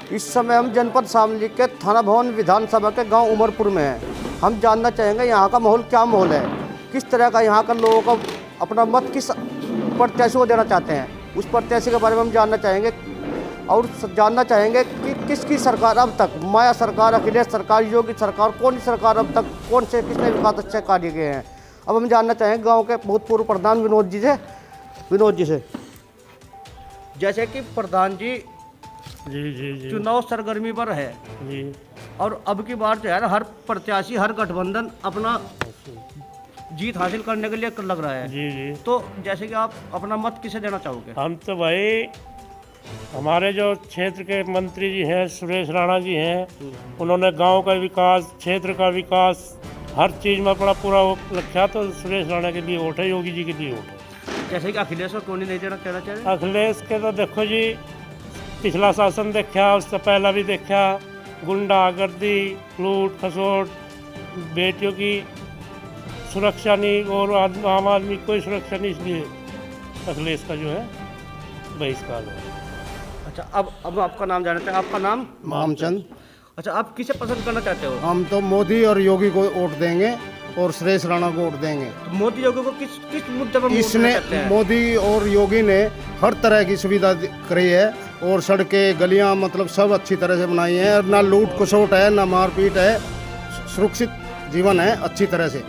इस समय हम जनपद शामली के थाना भवन विधानसभा के गांव उमरपुर में हैं। हम जानना चाहेंगे यहाँ का माहौल क्या माहौल है, किस तरह का यहाँ का लोगों का अपना मत किस प्रत्याशी को देना चाहते हैं, उस प्रत्याशी के बारे में हम जानना चाहेंगे। और जानना चाहेंगे कि किसकी सरकार अब तक, माया सरकार, अखिलेश सरकार, योगी सरकार, कौन सी सरकार अब तक कौन से किसने विकास अच्छे कार्य किए हैं। अब हम जानना चाहेंगे गाँव के भूतपूर्व प्रधान विनोद जी से। जैसे कि प्रधान जी जी चुनाव सरगर्मी पर है जी। और अब की बार जो है ना, हर प्रत्याशी, हर गठबंधन अपना जीत हासिल करने के लिए लग रहा है। जी। तो जैसे कि आप अपना मत किसे देना चाहोगे? हम तो भाई हमारे जो क्षेत्र के मंत्री जी हैं सुरेश राणा जी हैं, उन्होंने गांव का विकास, क्षेत्र का विकास, हर चीज़ में अपना पूरा रखा, तो सुरेश राणा के लिए वोट है, योगी जी के लिए वोट है। जैसे कि अखिलेश को कौन नहीं देना कहना चाहिए? अखिलेश के तो देखो जी, पिछला शासन देखा, उससे पहला भी देखा, गुंडागर्दी, लूट खसोट, बेटियों की सुरक्षा नहीं और आम आदमी कोई सुरक्षा नहीं, इसलिए अखिलेश का जो है बहिष्कार है। अच्छा, अब आपका नाम जानते हैं। आपका नाम? मामचंद। अच्छा, आप किसे पसंद करना चाहते हो? हम तो मोदी और योगी को वोट देंगे और सुरेश राणा को वोट देंगे। तो मोदी योगी को किस मुद्दे पर इसने मोदी और योगी ने हर तरह की सुविधा करी है और सड़कें, गलियां, मतलब सब अच्छी तरह से बनाई हैं। ना लूट खसोट है, ना मारपीट है, सुरक्षित जीवन है अच्छी तरह से।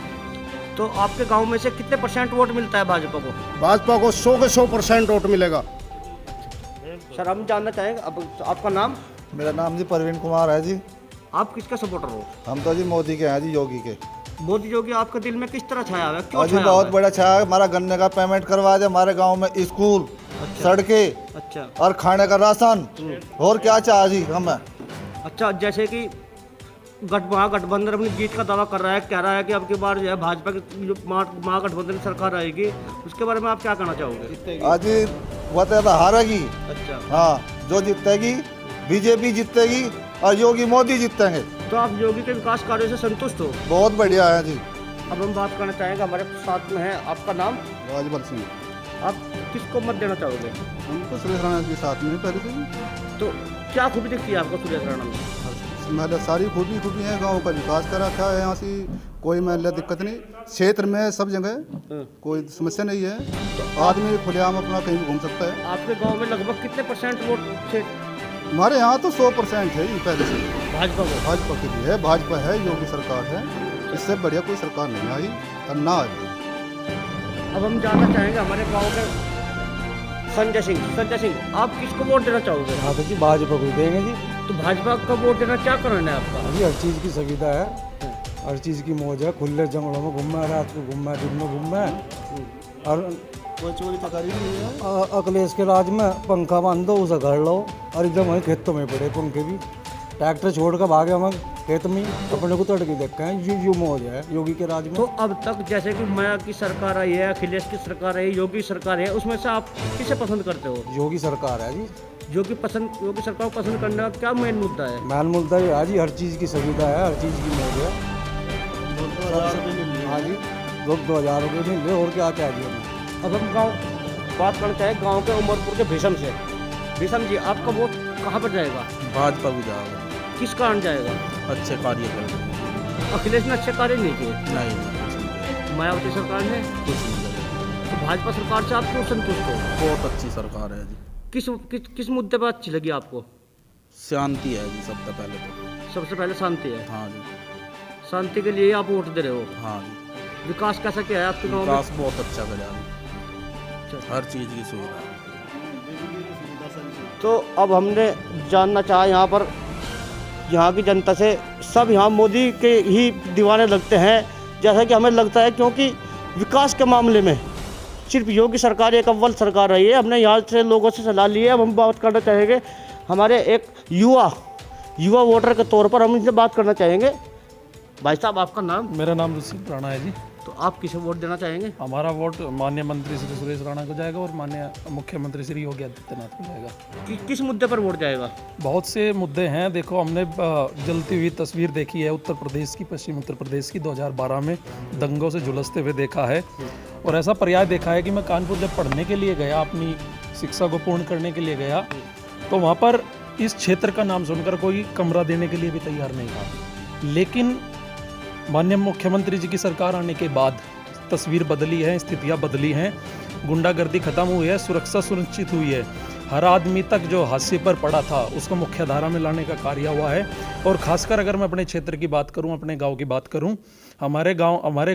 तो आपके गांव में से कितने % वोट मिलता है भाजपा को? भाजपा को 100 के 100% वोट मिलेगा। सर, हम जानना चाहेंगे अब आपका नाम? मेरा नाम जी परवीन कुमार है जी। आप किसका सपोर्टर हो? हम तो जी मोदी के हैं जी, योगी के। मोदी योगी आपके दिल में किस तरह छाया हुआ है, क्यों और जी छाया बहुत हुआ है? बड़ा छाया है। हमारा गन्ने का पेमेंट करवा दे, हमारे गांव में स्कूल, सड़कें अच्छा और खाने का राशन, और क्या चाह जी हमें। अच्छा, जैसे कि महागठबंधन अपनी जीत का दावा कर रहा है, कह रहा है कि अब की बार जो है भाजपा की महागठबंधन सरकार आएगी, उसके बारे में आप क्या कहना चाहोगे? आज जी वो तो हारेगी। अच्छा, हाँ, जो जीतेगी बीजेपी जीतेगी और योगी मोदी जीतेंगे। तो आप योगी के विकास कार्यों से संतुष्ट हो? बहुत बढ़िया है जी। अब हम बात करना चाहेंगे, हमारे साथ में है, आपका नाम? राजबल सिंह। आप किसको मत देना चाहोगे? हमको सुरेश राणा के साथ में पहले से तो क्या खूबी दिखती है आपको सुरेश राणा में? मतलब सारी खूबी है, गांव का विकास कर रखा है। यहाँ से कोई मतलब दिक्कत नहीं, क्षेत्र में सब जगह कोई समस्या नहीं है, तो आदमी खुलेआम अपना कहीं भी घूम सकता है। आपके गांव में लगभग कितने % वोट थे? हमारे यहाँ तो 100% है ये पहले से। भाजपा को? भाजपा के लिए है, भाजपा है, योगी सरकार है, इससे बढ़िया कोई सरकार नहीं आई और ना आई। अब हम जानना चाहेंगे हमारे गांव के संजय सिंह, आप किसको वोट देना चाहोगे? हाँ तो जी भाजपा को देंगे जी। तो भाजपा का वोट देना क्या कारण है आपका? अभी हर चीज़ की सुविधा है, हर चीज़ की मौज है, खुले जंगलों में घूमना है, रात को घूमना है, दिन में घूमना है, और कोई चोरी तकारी नहीं है। अखिलेश के राज में पंखा बांध दो, उसे घर लो, और एकदम वहीं खेतों में पड़े पंखे भी, ट्रैक्टर छोड़ कर भागे हम खेत में, अपने को तड़के देखते हैं। यू मौज है योगी के राज में। तो अब तक जैसे कि माया की सरकार आई है, अखिलेश की सरकार आई है, योगी सरकार है, उसमें से आप किसे पसंद करते हो? योगी सरकार है जी। योगी सरकार को पसंद करने का क्या मेन मुद्दा है? मैन मुद्दा ये है जी, हर चीज़ की सुविधा है, हर चीज़ की मौज है। हाँ जी, 2,000 रुपये मिल रहे, और क्या चाहिए हमें। अब हम बात करना चाहें गाँव के उमरपुर के भीषम से। भीषम जी, आपका वोट कहाँ पर जाएगा? भाजपा को जाएगा। किस कारण जाएगा? अच्छे कार्य कर अखिलेश ने अच्छे कार्य नहीं किए, नहीं मायावती सरकार ने। कुछ नहीं करेगा। तो भाजपा सरकार से आप क्यों संतुष्ट हो? बहुत अच्छी सरकार है जी। किस मुद्दे पर अच्छी लगी आपको? शांति है जी, सबसे पहले तो। सबसे पहले शांति है। हाँ जी। शांति के लिए आप वोट दे रहे हो? हाँ जी। विकास कैसा क्या है आपके गाँव में? विकास बहुत अच्छा करा जी, हर चीज़ की सुविधा। तो अब हमने जानना चाहा यहाँ पर यहाँ की जनता से, सब यहाँ मोदी के ही दीवाने लगते हैं, जैसा कि हमें लगता है, क्योंकि विकास के मामले में सिर्फ योगी सरकार एक अव्वल सरकार रही है। हमने यहाँ से लोगों से सलाह ली है। अब हम बात करना चाहेंगे हमारे एक युवा वोटर के तौर पर, हम इनसे बात करना चाहेंगे। भाई साहब, आपका नाम? मेरा नाम ऋषि राणा है जी। तो आप किसे वोट देना चाहेंगे? हमारा वोट माननीय मंत्री श्री सुरेश राणा को जाएगा और माननीय मुख्यमंत्री श्री योगी आदित्यनाथ को जाएगा। किस मुद्दे पर वोट जाएगा? बहुत से मुद्दे हैं। देखो, हमने जलती हुई तस्वीर देखी है उत्तर प्रदेश की, पश्चिम उत्तर प्रदेश की, 2012 में दंगों से झुलसते हुए देखा है। और ऐसा पर्याय देखा है कि मैं कानपुर जब पढ़ने के लिए गया, अपनी शिक्षा को पूर्ण करने के लिए गया, तो वहाँ पर इस क्षेत्र का नाम सुनकर कोई कमरा देने के लिए भी तैयार नहीं था। लेकिन माननीय मुख्यमंत्री जी की सरकार आने के बाद तस्वीर बदली है, स्थितियां बदली हैं, गुंडागर्दी खत्म हुई है, सुरक्षा सुनिश्चित हुई है। हर आदमी तक जो हाशिए पर पड़ा था उसको मुख्य धारा में लाने का कार्य हुआ है। और खासकर अगर मैं अपने क्षेत्र की बात करूं, अपने गांव की बात करूं, हमारे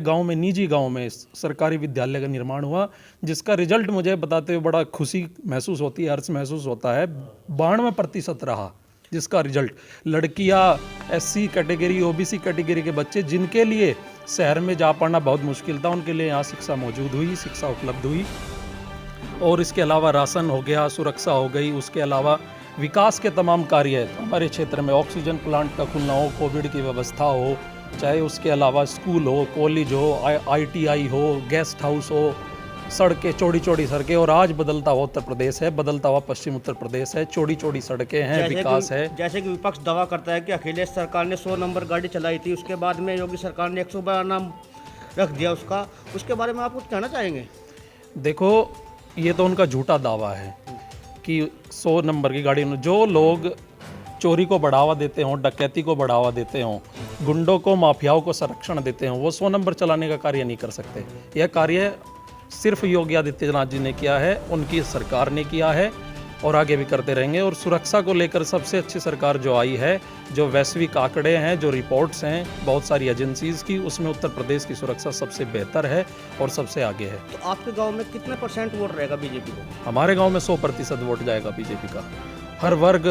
गांव में, निजी गांव में सरकारी विद्यालय का निर्माण हुआ, जिसका रिजल्ट मुझे बताते हुए बड़ा खुशी महसूस होती है, हर्ष महसूस होता है। 92% रहा जिसका रिजल्ट। लड़कियां SC कैटेगरी, OBC कैटेगरी के बच्चे जिनके लिए शहर में जा पाना बहुत मुश्किल था, उनके लिए यहाँ शिक्षा मौजूद हुई, शिक्षा उपलब्ध हुई। और इसके अलावा राशन हो गया, सुरक्षा हो गई, उसके अलावा विकास के तमाम कार्य हमारे क्षेत्र में, ऑक्सीजन प्लांट का खुलना हो, कोविड की व्यवस्था हो, चाहे उसके अलावा स्कूल हो, कॉलेज हो, ITI हो, गेस्ट हाउस हो, सड़कें, चौड़ी चौड़ी सड़कें। और आज बदलता हुआ उत्तर प्रदेश है, बदलता हुआ पश्चिम उत्तर प्रदेश है, चौड़ी चौड़ी सड़कें हैं, विकास है। जैसे कि विपक्ष दावा करता है कि अखिलेश सरकार ने 100 नंबर गाड़ी चलाई थी, उसके बाद में योगी सरकार ने 112 नाम रख दिया उसका, उसके बारे में आप कुछ कहना चाहेंगे? देखो, ये तो उनका झूठा दावा है कि 100 नंबर की गाड़ी। जो लोग चोरी को बढ़ावा देते हों, डकैती को बढ़ावा देते हों, गुंडों को, माफियाओं को संरक्षण देते हों, वो 100 नंबर चलाने का कार्य नहीं कर सकते। यह कार्य सिर्फ योगी आदित्यनाथ जी ने किया है, उनकी सरकार ने किया है और आगे भी करते रहेंगे। और सुरक्षा को लेकर सबसे अच्छी सरकार जो आई है, जो वैश्विक आंकड़े हैं, जो रिपोर्ट्स हैं बहुत सारी एजेंसीज़ की, उसमें उत्तर प्रदेश की सुरक्षा सबसे बेहतर है और सबसे आगे है। तो आपके गांव में कितने % वोट रहेगा बीजेपी को? हमारे गांव में 100% वोट जाएगा बीजेपी का। हर वर्ग,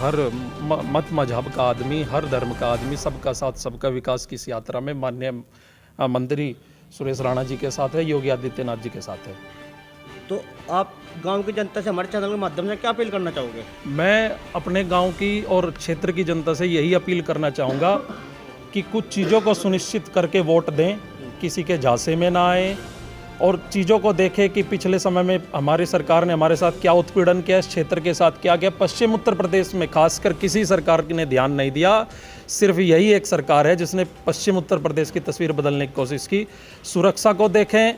हर मत मजहब का आदमी, हर धर्म का आदमी, सबका साथ सबका विकास की इस यात्रा में माननीय मंत्री सुरेश राणा जी के साथ है, योगी आदित्यनाथ जी के साथ है। तो आप गांव की जनता से हमारे चैनल के माध्यम से क्या अपील करना चाहोगे? मैं अपने गांव की और क्षेत्र की जनता से यही अपील करना चाहूँगा कि कुछ चीज़ों को सुनिश्चित करके वोट दें, किसी के झांसे में ना आए और चीज़ों को देखें कि पिछले समय में हमारी सरकार ने हमारे साथ क्या उत्पीड़न किया, इस क्षेत्र के साथ क्या किया। पश्चिम उत्तर प्रदेश में खासकर किसी सरकार ने ध्यान नहीं दिया, सिर्फ यही एक सरकार है जिसने पश्चिम उत्तर प्रदेश की तस्वीर बदलने की कोशिश की। सुरक्षा को देखें,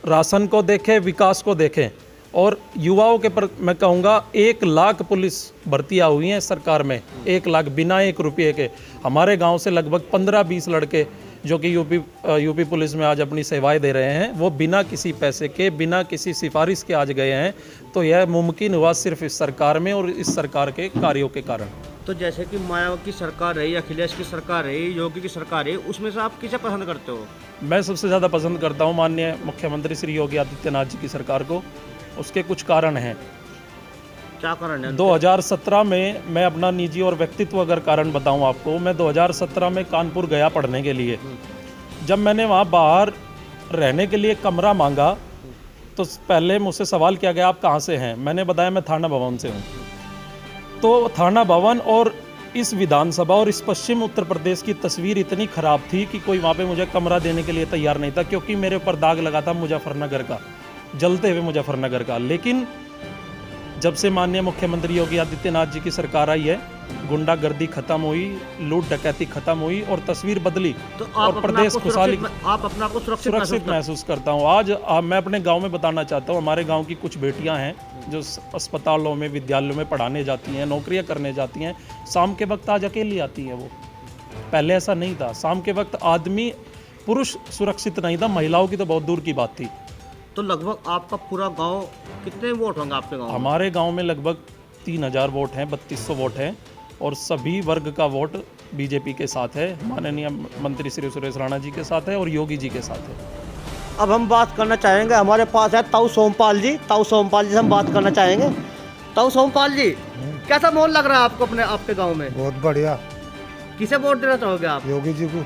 राशन को देखें, विकास को देखें। और युवाओं के पर मैं कहूँगा 1 लाख पुलिस भर्तियाँ हुई हैं सरकार में, 1 लाख बिना 1 रुपये के। हमारे गांव से लगभग 15-20 लड़के जो कि यूपी पुलिस में आज अपनी सेवाएं दे रहे हैं, वो बिना किसी पैसे के, बिना किसी सिफारिश के आज गए हैं। तो यह मुमकिन हुआ सिर्फ इस सरकार में और इस सरकार के कार्यों के कारण। तो जैसे कि माया की सरकार रही, अखिलेश की सरकार रही, योगी की सरकार रही, उसमें से आप किसे पसंद करते हो? मैं सबसे ज़्यादा पसंद करता हूँ माननीय मुख्यमंत्री श्री योगी आदित्यनाथ जी की सरकार को। उसके कुछ कारण हैं। क्या कारण है? 2017 में मैं अपना निजी और व्यक्तित्व अगर कारण बताऊं आपको, मैं 2017 में कानपुर गया पढ़ने के लिए। जब मैंने वहां बाहर रहने के लिए कमरा मांगा तो पहले मुझसे सवाल किया गया आप कहां से हैं। मैंने बताया मैं थाना भवन से हूं। तो थाना भवन और इस विधानसभा और इस पश्चिम उत्तर प्रदेश की तस्वीर इतनी ख़राब थी कि कोई वहाँ पे मुझे कमरा देने के लिए तैयार नहीं था, क्योंकि मेरे ऊपर दाग लगा था मुजफ्फरनगर का, जलते हुए मुजफ्फरनगर का। लेकिन जब से माननीय मुख्यमंत्री योगी आदित्यनाथ जी की सरकार आई है, गुंडागर्दी खत्म हुई, लूट डकैती खत्म हुई और तस्वीर बदली। तो और प्रदेश खुशहाली, आप अपने आप को सुरक्षित महसूस करता हूँ। आज मैं अपने गांव में बताना चाहता हूँ, हमारे गांव की कुछ बेटियां हैं जो अस्पतालों में, विद्यालयों में पढ़ाने जाती हैं, नौकरियां करने जाती हैं। शाम के वक्त आज अकेली आती हैं वो, पहले ऐसा नहीं था। शाम के वक्त आदमी, पुरुष सुरक्षित नहीं था, महिलाओं की तो बहुत दूर की बात थी। तो लगभग आपका पूरा गांव, कितने वोट होंगे आपके गांव में? हमारे गांव में लगभग 3000 वोट हैं, 3200 वोट हैं और सभी वर्ग का वोट बीजेपी के साथ है, माननीय मंत्री श्री सुरेश राणा जी के साथ है और योगी जी के साथ है। अब हम बात करना चाहेंगे, हमारे पास है ताऊ सोमपाल जी। ताऊ सोमपाल जी से हम बात करना चाहेंगे। ताऊ सोमपाल जी, कैसा माहौल लग रहा है आपको अपने आपके गाँव में? बहुत बढ़िया। किसे वोट देना चाहोगे आप? योगी जी को।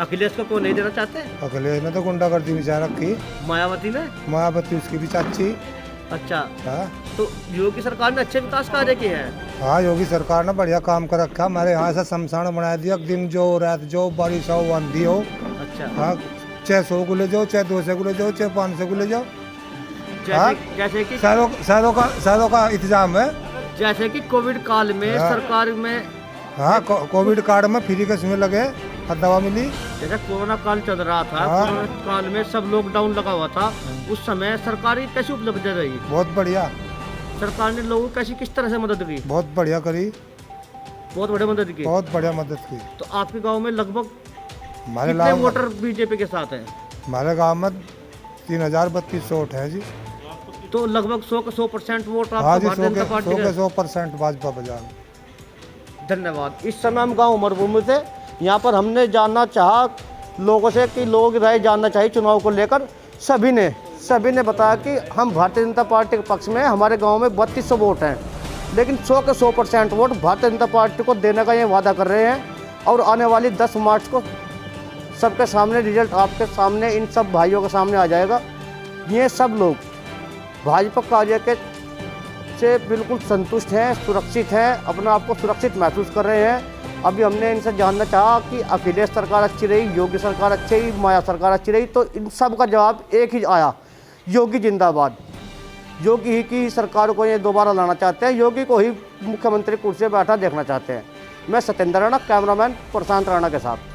अखिलेश को नहीं देना चाहते? अखिलेश ने तो गुंडागर्दी में जा रखी। मायावती ने? मायावती उसकी भी चाची। अच्छा। हाँ, तो योगी सरकार ने अच्छे विकास कार्य किए हैं। हाँ, योगी सरकार ने बढ़िया काम कर रखा। हमारे यहाँ से शमशान बना दिया, दिन जो रात जो, बारिश हो, आंधी हो। अच्छा। हाँ, चाहे 100 को ले जाओ, चाहे 200 को ले जाओ, चाहे 500 को ले जाओ। जैसे कि सालों का इंतजाम है। जैसे कि कोविड काल में सरकार में, हाँ, कोविड कार्ड में फ्री के समय लगे, हर दवा मिली। जैसे कोरोना काल चल रहा था, कोरोना काल में सब लॉकडाउन लगा हुआ था, उस समय सरकारी कैसी उपलब्धि रही? बहुत बढ़िया। सरकार ने लोगों की किस तरह से मदद की? बहुत बढ़िया करी, बहुत बड़ी मदद की। बहुत बढ़िया मदद की। तो आपके गांव में लगभग हमारे कितने गाँव वोटर बीजेपी के साथ हैं? हमारे गांव में 3032 वोट है जी। तो लगभग 100% वोट हाँ आपका जी, भारतीय जनता पार्टी का। 100% भाजपा बाजार। धन्यवाद। इस समय हम गाँव उमरपुर में थे। यहाँ पर हमने जानना चाहा लोगों से कि लोग राय जानना चाहिए चुनाव को लेकर। सभी ने बताया कि हम भारतीय जनता पार्टी के पक्ष में, हमारे गांव में 3200 वोट हैं, लेकिन 100% वोट भारतीय जनता पार्टी को देने का ये वादा कर रहे हैं। और आने वाली 10 मार्च को सबके सामने रिजल्ट आपके सामने, इन सब भाइयों के सामने आ जाएगा। ये सब लोग भाजपा कार्य के से बिल्कुल संतुष्ट हैं, सुरक्षित हैं, अपने आप को सुरक्षित महसूस कर रहे हैं। अभी हमने इनसे जानना चाहा कि अखिलेश सरकार अच्छी रही, योगी सरकार अच्छी रही, माया सरकार अच्छी रही, तो इन सब का जवाब एक ही आया, योगी जिंदाबाद। योगी ही की सरकार को ये दोबारा लाना चाहते हैं, योगी को ही मुख्यमंत्री कुर्सी पर बैठा देखना चाहते हैं। मैं सत्येंद्र राणा, कैमरामैन प्रशांत राणा के साथ।